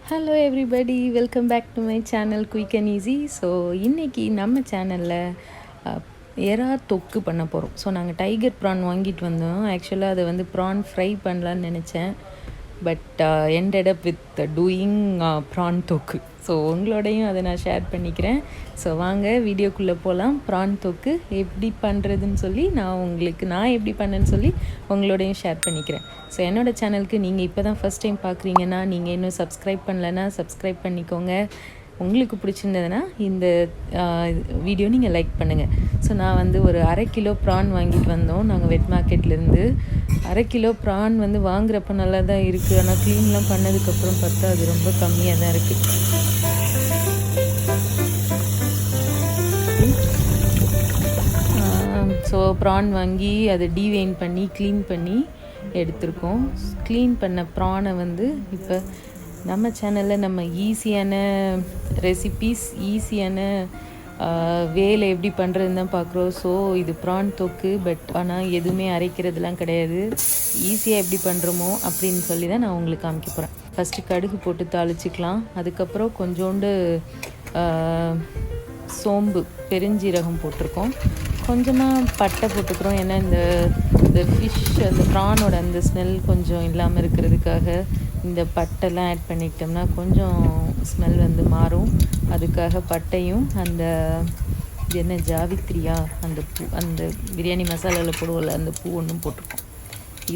Hello everybody, welcome back to my channel quick and easy. So இன்றைக்கி நம்ம சேனலில் எறா தொக்கு பண்ண போகிறோம். ஸோ நாங்கள் டைகர் ப்ரான் வாங்கிட்டு வந்தோம். ஆக்சுவலாக அதை வந்து ப்ரான் ஃப்ரை பண்ணலான்னு நினச்சேன். But ended up with doing prawn தொக்கு. ஸோ உங்களோடையும் அதை நான் ஷேர் பண்ணிக்கிறேன். ஸோ வாங்க வீடியோக்குள்ளே போகலாம். ப்ரான் தொக்கு எப்படி பண்ணுறதுன்னு சொல்லி நான் எப்படி பண்ணேன்னு சொல்லி உங்களோடையும் ஷேர் பண்ணிக்கிறேன். ஸோ என்னோடய சேனலுக்கு நீங்கள் இப்போ தான் ஃபஸ்ட் டைம் பார்க்குறீங்கன்னா, நீங்கள் இன்னும் சப்ஸ்கிரைப் பண்ணலைன்னா சப்ஸ்கிரைப் பண்ணிக்கோங்க. உங்களுக்கு பிடிச்சிருந்ததுன்னா இந்த வீடியோ நீங்கள் லைக் பண்ணுங்கள். ஸோ நான் வந்து ஒரு 1/2 கிலோ ப்ரான் வாங்கிட்டு வந்தோம் நாங்கள் வெட் மார்க்கெட்லேருந்து. 1/2 கிலோ ப்ரான் வந்து வாங்குறப்ப நல்லா தான் இருக்குது. ஆனால் க்ளீன்லாம் பண்ணதுக்கப்புறம் பார்த்தா அது ரொம்ப கம்மியாக தான் இருக்குது. ஸோ ப்ரான் வாங்கி அதை டீவெயின் பண்ணி க்ளீன் பண்ணி எடுத்திருக்கோம். க்ளீன் பண்ண ப்ரானை வந்து இப்போ நம்ம சேனலில் நம்ம ஈஸியான ரெசிபீஸ், ஈஸியான வேலை எப்படி பண்ணுறதுன்னு தான் பார்க்குறோம். ஸோ இது ப்ரான் தொக்கு, பட் ஆனால் எதுவுமே அரைக்கிறதுலாம் கிடையாது. ஈஸியாக எப்படி பண்ணுறோமோ அப்படின்னு சொல்லி தான் நான் உங்களுக்கு காமிக்க போகிறேன். ஃபஸ்ட்டு கடுகு போட்டு தாளிச்சிக்கலாம். அதுக்கப்புறம் கொஞ்சோண்டு சோம்பு, பெருஞ்சீரகம் போட்டிருக்கோம். கொஞ்சமாக பட்டை போட்டுக்கிறோம். ஏன்னா இந்த ஃபிஷ், அந்த ப்ரானோட அந்த ஸ்மெல் கொஞ்சம் இல்லாமல் இருக்கிறதுக்காக இந்த பட்டைலாம் ஆட் பண்ணிக்கிட்டோம்னா கொஞ்சம் ஸ்மெல் வந்து மாறும். அதுக்காக பட்டையும் அந்த என்ன ஜாவித்ரியா, அந்த பூ, அந்த பிரியாணி மசாலாவில் போடுவோம்ல அந்த பூ ஒன்றும் போட்டிருக்கோம்.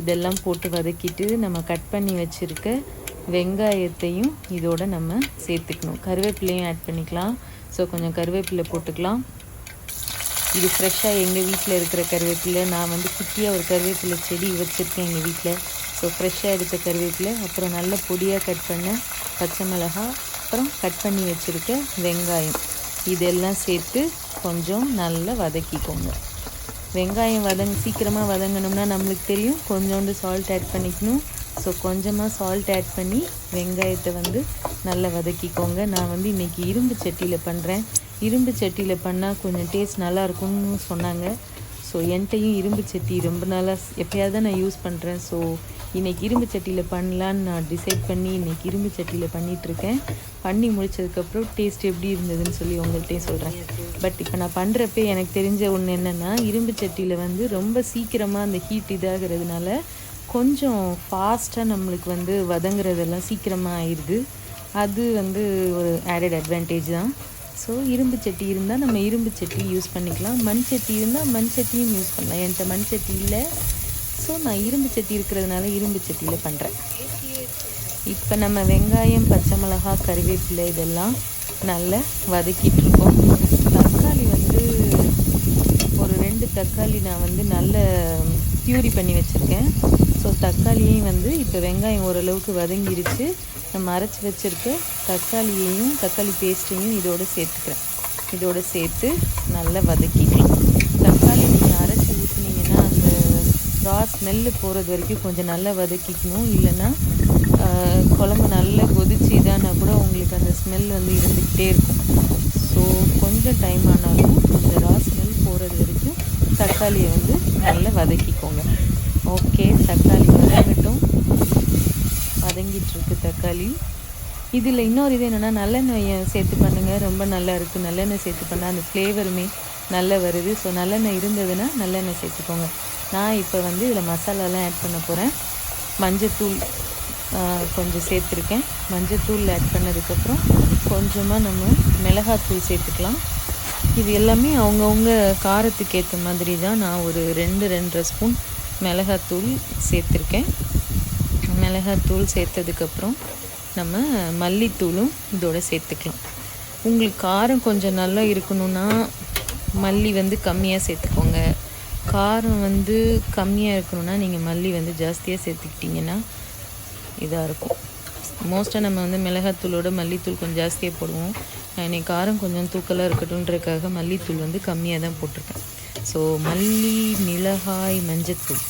இதெல்லாம் போட்டு வதக்கிட்டு நம்ம கட் பண்ணி வச்சுருக்க வெங்காயத்தையும் இதோடு நம்ம சேர்த்துக்கணும். கருவேப்பிலையும் ஆட் பண்ணிக்கலாம். ஸோ கொஞ்சம் கருவேப்பிலை போட்டுக்கலாம். இது ஃப்ரெஷ்ஷாக எங்கள் வீட்டில் இருக்கிற கருவேப்பிலை. நான் வந்து குட்டியாக ஒரு கருவேப்பிலை செடி வச்சுருக்கேன் எங்கள் வீட்டில். ஸோ ஃப்ரெஷ்ஷாக எடுத்த கருவேப்பிலை, அப்புறம் நல்ல பொடியாக கட் பண்ண பச்சை மிளகாய், அப்புறம் கட் பண்ணி வச்சுருக்க வெங்காயம், இதெல்லாம் சேர்த்து கொஞ்சம் நல்லா வதக்கிக்கோங்க. வெங்காயம் சீக்கிரமாக வதங்கணும்னா நம்மளுக்கு தெரியும், கொஞ்சோண்டு சால்ட் ஆட் பண்ணிக்கணும். ஸோ கொஞ்சமாக சால்ட் ஆட் பண்ணி வெங்காயத்தை வந்து நல்லா வதக்கிக்கோங்க. நான் வந்து இன்றைக்கி இரும்பு சட்டியில் பண்ணுறேன். இரும்பு சட்டியில் பண்ணால் கொஞ்சம் டேஸ்ட் நல்லாயிருக்கும்னு சொன்னாங்க. ஸோ என்கிட்டையும் இரும்பு சட்டி ரொம்ப நாளாக எப்போயாவது தான் நான் யூஸ் பண்ணுறேன். ஸோ இன்றைக்கி இரும்பு சட்டியில் பண்ணலான்னு நான் டிசைட் பண்ணி இன்றைக்கி இரும்பு சட்டியில் பண்ணிகிட்ருக்கேன். பண்ணி முடித்ததுக்கப்புறம் டேஸ்ட் எப்படி இருந்ததுன்னு சொல்லி உங்கள்கிட்டையும் சொல்கிறேன். பட் இப்போ நான் பண்ணுறப்ப எனக்கு தெரிஞ்ச ஒன்று என்னென்னா, இரும்பு சட்டியில் வந்து ரொம்ப சீக்கிரமாக அந்த ஹீட் இதாகிறதுனால கொஞ்சம் ஃபாஸ்ட்டாக நம்மளுக்கு வந்து வதங்குறதெல்லாம் சீக்கிரமாக ஆயிடுது. அது வந்து ஒரு ஆடட் அட்வான்டேஜ் தான். ஸோ இரும்பு சட்டி இருந்தால் நம்ம இரும்பு சட்டி யூஸ் பண்ணிக்கலாம். மண் சட்டி இருந்தால் மண் சட்டியும் யூஸ் பண்ணலாம். என்கிட்ட மண் சட்டி இல்லை. ஸோ நான் இரும்பு சட்டி இருக்கிறதுனால இரும்பு சட்டியில் பண்ணுறேன். இப்போ நம்ம வெங்காயம், பச்சை மிளகாய், கருவேப்பிலை இதெல்லாம் நல்லா வதக்கிட்டுருக்கோம். தக்காளி வந்து ஒரு 2 தக்காளி நான் வந்து நல்ல பியூரி பண்ணி வச்சுருக்கேன். ஸோ தக்காளியையும் வந்து இப்போ வெங்காயம் ஓரளவுக்கு வதங்கிருச்சு. நம்ம அரைச்சி வச்சுருக்க தக்காளி பேஸ்ட்டையும் இதோடு சேர்த்துக்கிறேன். இதோடு சேர்த்து நல்லா வதக்கிக்கலாம். தக்காளி நீங்கள் அரைச்சி ஊற்றுனீங்கன்னா அந்த ஸ்மெல்லு போகிறது வரைக்கும் கொஞ்சம் நல்லா வதக்கிக்கணும். இல்லைன்னா குழம்பு நல்லா கொதிச்சு இதானா கூட உங்களுக்கு அந்த ஸ்மெல் வந்து இருந்துக்கிட்டே இருக்கும். ஸோ கொஞ்சம் டைம் ஆனாலும் அந்த ஸ்மெல் போகிறது வரைக்கும் தக்காளியை வந்து நல்லா வதக்கிக்கோங்க. ஓகே, தக்காளி வதங்கிட்டுருக்கு தக்காளி. இதில் இன்னொரு இது என்னென்னா, நல்லெண்ணெயை சேர்த்து பண்ணுங்கள், ரொம்ப நல்லா இருக்குது. நல்லெண்ணெய் சேர்த்து பண்ணால் அந்த ஃப்ளேவருமே நல்லா வருது. ஸோ நல்லெண்ணெய் இருந்ததுன்னா நல்லெண்ணெய் சேர்த்துக்கோங்க. நான் இப்போ வந்து இதில் மசாலாலாம் ஆட் பண்ண போகிறேன். மஞ்சத்தூள் கொஞ்சம் சேர்த்துருக்கேன். மஞ்சத்தூள் ஆட் பண்ணதுக்கப்புறம் கொஞ்சமாக நம்ம மிளகாத்தூள் சேர்த்துக்கலாம். இது எல்லாமே அவங்கவுங்க காரத்துக்கு ஏற்ற மாதிரி தான். நான் ஒரு 2-2.5 ஸ்பூன் மிளகாத்தூள் சேர்த்துருக்கேன். மிளகாத்தூள் சேர்த்ததுக்கப்புறம் நம்ம மல்லித்தூளும் இதோடு சேர்த்துக்கலாம். உங்களுக்கு காரம் கொஞ்சம் நல்லா இருக்கணும்னா மல்லி வந்து கம்மியாக சேர்த்துக்கோங்க. காரம் வந்து கம்மியாக இருக்கணும்னா நீங்கள் மல்லி வந்து ஜாஸ்தியாக சேர்த்துக்கிட்டிங்கன்னா இதாக இருக்கும். மோஸ்ட்டாக நம்ம வந்து மிளகாத்தூளோட மல்லித்தூள் கொஞ்சம் ஜாஸ்தியாக போடுவோம். எனக்கு காரம் கொஞ்சம் தூக்கலாக இருக்கட்டும்ன்றதுக்காக மல்லித்தூள் வந்து கம்மியாக தான் போட்டிருக்கேன். ஸோ மல்லி, மிளகாய், மஞ்சத்தூள்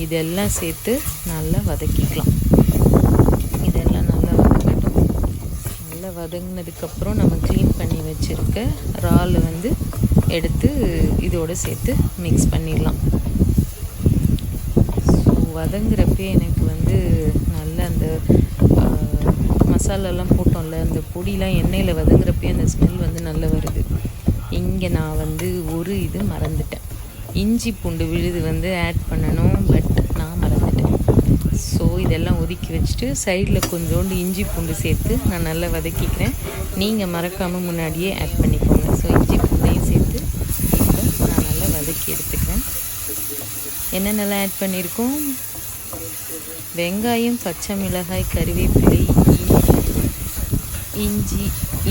இதெல்லாம் சேர்த்து நல்லா வதக்கிக்கலாம். இதெல்லாம் நல்லா வதக்கட்டும். நல்லா வதங்கினதுக்கப்புறம் நம்ம க்ளீன் பண்ணி வச்சுருக்க இறாலை வந்து எடுத்து இதோடு சேர்த்து மிக்ஸ் பண்ணிடலாம். ஸோ வதங்குறப்பே எனக்கு வந்து நல்ல அந்த மசாலாலாம் போட்டோம்ல, அந்த பொடிலாம் எண்ணெயில் வதங்குறப்பே அந்த ஸ்மெல் வந்து நல்லா வருது. இங்கே நான் வந்து ஒரு இது மறந்துட்டேன், இஞ்சி பூண்டு விழுது வந்து ஆட் பண்ணணும், பட் நான் மறந்துட்டேன். ஸோ இதெல்லாம் ஒதுக்கி வச்சுட்டு சைடில் கொஞ்சோண்டு இஞ்சி பூண்டு சேர்த்து நான் நல்லா வதக்கிக்கிறேன். நீங்கள் மறக்காமல் முன்னாடியே ஆட் பண்ணிக்கோங்க. ஸோ இஞ்சி பூண்டையும் சேர்த்து இப்போ நான் நல்லா வதக்கி எடுத்துக்கிறேன். என்னென்னலாம் ஆட் பண்ணியிருக்கோம்? வெங்காயம், பச்சை மிளகாய், கறிவேப்பிலை,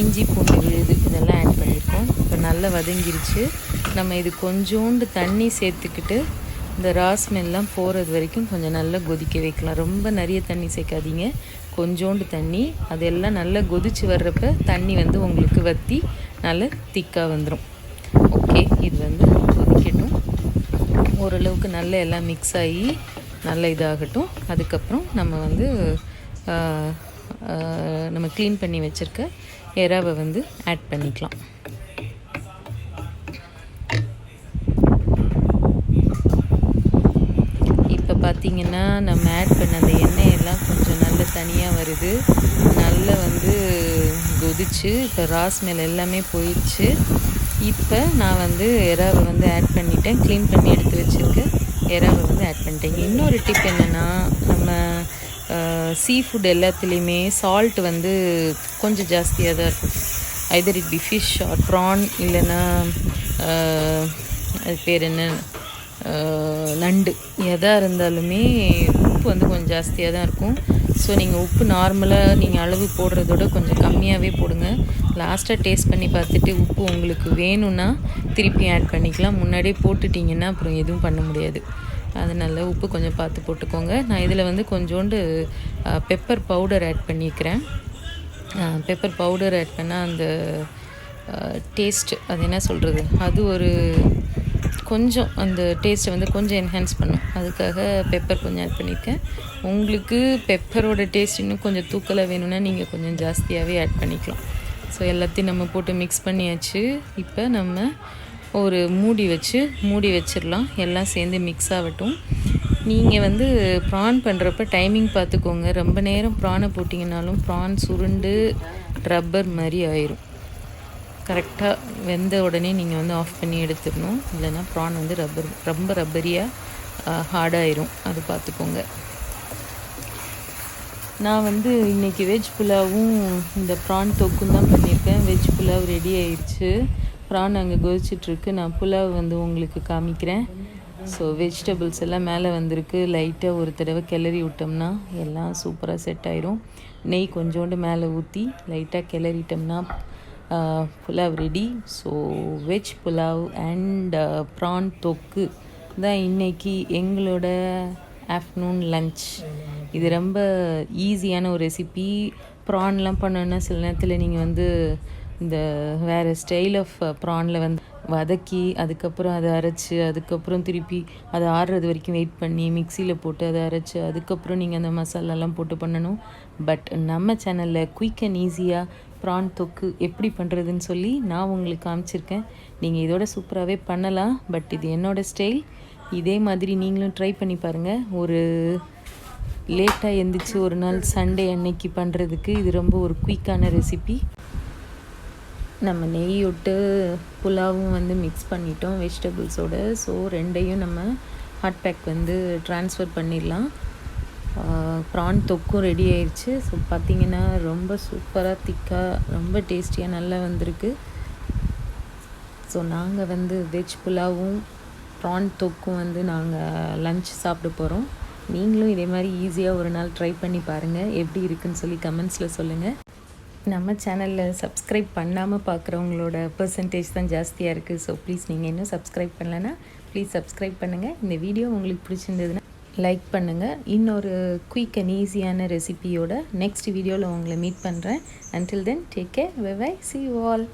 இஞ்சி பூண்டு விழுது இதெல்லாம் ஆட் பண்ணியிருக்கோம். இப்போ நல்லா வதங்கிருச்சு. நம்ம இது கொஞ்சோண்டு தண்ணி சேர்த்துக்கிட்டு இந்த ஸ்மெல்லாம் போகிறது வரைக்கும் கொஞ்சம் நல்லா கொதிக்க வைக்கலாம். ரொம்ப நிறைய தண்ணி சேர்க்காதீங்க, கொஞ்சோண்டு தண்ணி. அதெல்லாம் நல்லா கொதித்து வர்றப்ப தண்ணி வந்து உங்களுக்கு வற்றி நல்லா திக்காக வந்துடும். ஓகே, இது வந்து கொதிக்கட்டும். ஓரளவுக்கு நல்லா எல்லாம் மிக்ஸ் ஆகி நல்லா இதாகட்டும். அதுக்கப்புறம் நம்ம வந்து நம்ம க்ளீன் பண்ணி வச்சுருக்க எறாவை வந்து ஆட் பண்ணிக்கலாம். இப்போ பார்த்திங்கன்னா நம்ம ஆட் பண்ண அந்த எண்ணெயெல்லாம் கொஞ்சம் நல்ல தனியாக வருது. நல்லா வந்து கொதிச்சு இப்போ ஸ்மெல் எல்லாமே போயிடுச்சு. இப்போ நான் வந்து எறாவை வந்து ஆட் பண்ணிட்டேன். க்ளீன் பண்ணி எடுத்து வச்சுருக்க எறாவை வந்து ஆட் பண்ணிட்டேன். இன்னொரு டிப் என்னென்னா, நம்ம சீ ஃபுட் எல்லாத்துலேயுமே சால்ட் வந்து கொஞ்சம் ஜாஸ்தியாக தான் இருக்கும். Either it be fish or prawn, இல்லைன்னா அது பேர் என்ன, நண்டு, எதாக இருந்தாலுமே உப்பு வந்து கொஞ்சம் ஜாஸ்தியாக தான் இருக்கும். ஸோ நீங்கள் உப்பு நார்மலாக நீங்கள் அளவு போடுறதோட கொஞ்சம் கம்மியாகவே போடுங்க. லாஸ்ட்டாக டேஸ்ட் பண்ணி பார்த்துட்டு உப்பு உங்களுக்கு வேணும்னா திருப்பி ஆட் பண்ணிக்கலாம். முன்னாடியே போட்டுட்டிங்கன்னா அப்புறம் எதுவும் பண்ண முடியாது. அதனால் உப்பு கொஞ்சம் பார்த்து போட்டுக்கோங்க. நான் இதில் வந்து கொஞ்சோண்டு பெப்பர் பவுடர் ஆட் பண்ணிக்கிறேன். பெப்பர் பவுடர் ஆட் பண்ணால் அந்த டேஸ்ட், அது என்ன சொல்கிறது, அது ஒரு கொஞ்சம் அந்த டேஸ்ட்டை வந்து கொஞ்சம் என்ஹான்ஸ் பண்ணும். அதுக்காக பெப்பர் கொஞ்சம் ஆட் பண்ணியிருக்கேன். உங்களுக்கு பெப்பரோட டேஸ்ட் இன்னும் கொஞ்சம் தூக்கலாக வேணும்னா நீங்கள் கொஞ்சம் ஜாஸ்தியாகவே ஆட் பண்ணிக்கலாம். ஸோ எல்லாத்தையும் நம்ம போட்டு மிக்ஸ் பண்ணியாச்சு. இப்போ நம்ம ஒரு மூடி வச்சிடலாம். எல்லாம் சேர்ந்து மிக்ஸ் ஆகட்டும். நீங்கள் வந்து ப்ரான் பண்ணுறப்ப டைமிங் பார்த்துக்கோங்க. ரொம்ப நேரம் ப்ரானை போட்டிங்கனாலும் ப்ரான் சுருண்டு ரப்பர் மாதிரி ஆயிரும். கரெக்டாக வெந்த உடனே நீங்கள் வந்து ஆஃப் பண்ணி எடுத்துடணும். இல்லைன்னா ப்ரான் வந்து ரொம்ப ரப்பரியாக ஹார்டாயிரும். அது பார்த்துக்கோங்க. நான் வந்து இன்றைக்கி வெஜ் புலாவும் இந்த ப்ரான் தொக்கும் தான் பண்ணியிருக்கேன். வெஜ் புலாவ் ரெடி ஆயிடுச்சு. ப்ரான் அங்கே கொதிச்சிட்ருக்கு. நான் புலாவ் வந்து உங்களுக்கு காமிக்கிறேன். ஸோ வெஜிடபிள்ஸ் எல்லாம் மேலே வந்திருக்கு. லைட்டாக ஒரு தடவை கிளறி விட்டோம்னா எல்லாம் சூப்பராக செட் ஆயிரும். நெய் கொஞ்சோண்டு மேலே ஊற்றி லைட்டாக கிளறிட்டோம்னா pulao ready. So veg pulao and prawn தொக்கு தான் இன்றைக்கி எங்களோட ஆஃப்டர்நூன் லன்ச். இது ரொம்ப ஈஸியான ஒரு ரெசிபி. ப்ரான்லாம் பண்ணோன்னா சில நேரத்தில் நீங்கள் வந்து இந்த வேறு ஸ்டைல் ஆஃப் ப்ரானில் வந்து வதக்கி அதுக்கப்புறம் அதை அரைச்சி அதுக்கப்புறம் திருப்பி அதை ஆறுறது வரைக்கும் வெயிட் பண்ணி மிக்சியில் போட்டு அதை அரைச்சி அதுக்கப்புறம் நீங்கள் அந்த மசாலாலாம் போட்டு பண்ணணும். பட் நம்ம சேனலில் குயிக் அண்ட் ஈஸியாக ப்ரான் தொக்கு எப்படி பண்ணுறதுன்னு சொல்லி நான் உங்களுக்கு காமிச்சிருக்கேன். நீங்கள் இதோட சூப்பராகவே பண்ணலாம். பட் இது என்னோடய ஸ்டைல். இதே மாதிரி நீங்களும் ட்ரை பண்ணி பாருங்கள். ஒரு லேட்டாக எழுந்திரிச்சு ஒரு நாள் சண்டே அன்னைக்கு பண்ணுறதுக்கு இது ரொம்ப ஒரு குயிக்கான ரெசிபி. நம்ம நெய் விட்டு புலாவும் வந்து மிக்ஸ் பண்ணிட்டோம் வெஜிடபிள்ஸோடு. ஸோ ரெண்டையும் நம்ம ஹாட் பேக் வந்து ட்ரான்ஸ்ஃபர் பண்ணிடலாம். ப்ரான் தொக்கும் ரெடி ஆயிடுச்சு. ஸோ பார்த்திங்கன்னா ரொம்ப சூப்பராக திக்காக ரொம்ப டேஸ்டியாக நல்லா வந்திருக்கு. ஸோ நாங்கள் வந்து வெஜ் புலாவும் ப்ரான் தொக்கும் வந்து நாங்கள் லன்ச் சாப்பிட போகிறோம். நீங்களும் இதே மாதிரி ஈஸியாக ஒரு நாள் ட்ரை பண்ணி பாருங்கள். எப்படி இருக்குன்னு சொல்லி கமெண்ட்ஸில் சொல்லுங்கள். நம்ம சேனலில் சப்ஸ்கிரைப் பண்ணாமல் பார்க்குறவங்களோட பர்சன்டேஜ் தான் ஜாஸ்தியாக இருக்குது. ஸோ ப்ளீஸ் நீங்கள் இன்னும் சப்ஸ்கிரைப் பண்ணலைன்னா ப்ளீஸ் சப்ஸ்கிரைப் பண்ணுங்கள். இந்த வீடியோ உங்களுக்கு பிடிச்சிருந்ததுன்னா லைக் பண்ணுங்கள். இன்னொரு குயிக் அண்ட் ஈஸியான ரெசிபியோட நெக்ஸ்ட் வீடியோவில் உங்களை மீட் பண்ணுறேன். Until then take care, bye bye, see you all.